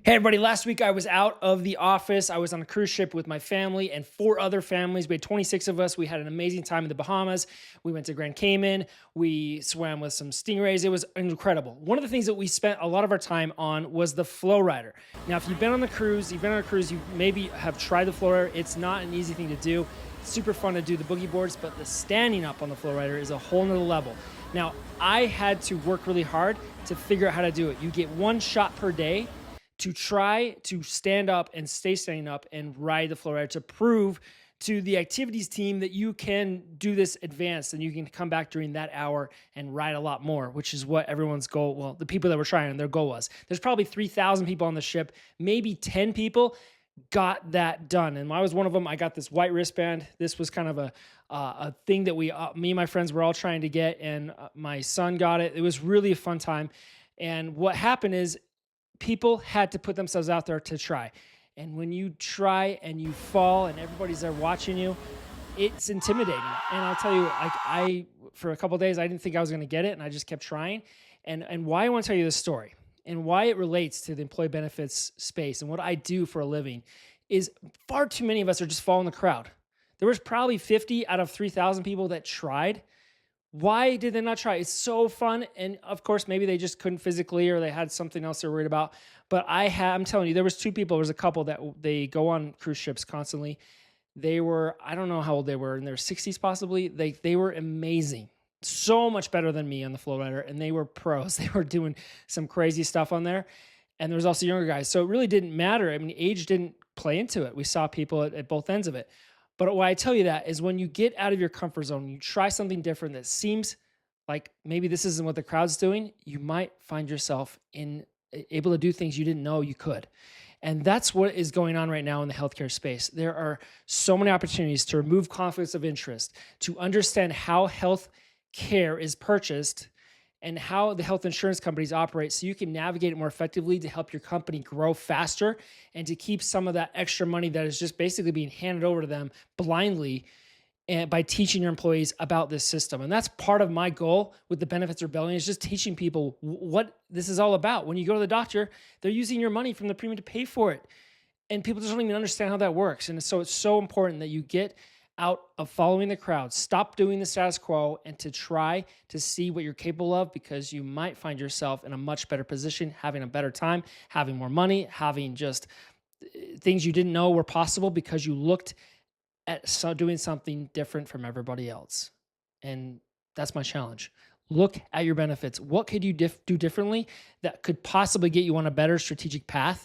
Hey everybody, last week I was out of the office. I was on a cruise ship with my family and four other families. We had 26 of us. We had an amazing time in the Bahamas. We went to Grand Cayman. We swam with some stingrays. It was incredible. One of the things that we spent a lot of our time on was the Flow Rider. Now, if you've been on the cruise, you maybe have tried the Flow Rider. It's not an easy thing to do. It's super fun to do the boogie boards, but the standing up on the Flow Rider is a whole nother level. Now, I had to work really hard to figure out how to do it. You get one shot per day to try to stand up and stay standing up and ride the Flow Rider to prove to the activities team that you can do this advanced and you can come back during that hour and ride a lot more, which is what everyone's goal. Well, the people that were trying, their goal was. There's probably 3,000 people on the ship. Maybe 10 people got that done. And I was one of them. I got this white wristband. This was kind of a thing that me and my friends were all trying to get. And my son got it. It was really a fun time. And what happened is people had to put themselves out there to try. And when you try and you fall and everybody's there watching you, it's intimidating. And I'll tell you, like for a couple of days, I didn't think I was going to get it, and I just kept trying. And why I want to tell you this story and why it relates to the employee benefits space and what I do for a living is far too many of us are just following the crowd. There was probably 50 out of 3,000 people that tried. Why did they not try? It's so fun. And of course, maybe they just couldn't physically or they had something else they're worried about. But I'm telling you, there was two people. There was a couple that they go on cruise ships constantly. They were, I don't know how old they were, in their 60s possibly. They were amazing. So much better than me on the Flow Rider. And they were pros. They were doing some crazy stuff on there. And there was also younger guys. So it really didn't matter. I mean, age didn't play into it. We saw people at both ends of it. But why I tell you that is when you get out of your comfort zone, you try something different that seems like maybe this isn't what the crowd's doing, you might find yourself able to do things you didn't know you could. And that's what is going on right now in the healthcare space. There are so many opportunities to remove conflicts of interest, to understand how health care is purchased and how the health insurance companies operate so you can navigate it more effectively to help your company grow faster and to keep some of that extra money that is just basically being handed over to them blindly, and by teaching your employees about this system. And that's part of my goal with the Benefits Rebellion, is just teaching people what this is all about. When you go to the doctor, they're using your money from the premium to pay for it. And people just don't even understand how that works. And so it's so important that you get out of following the crowd, stop doing the status quo, and to try to see what you're capable of, because you might find yourself in a much better position, having a better time, having more money, having just things you didn't know were possible because you looked at doing something different from everybody else. And that's my challenge. Look at your benefits. What could you do differently that could possibly get you on a better strategic path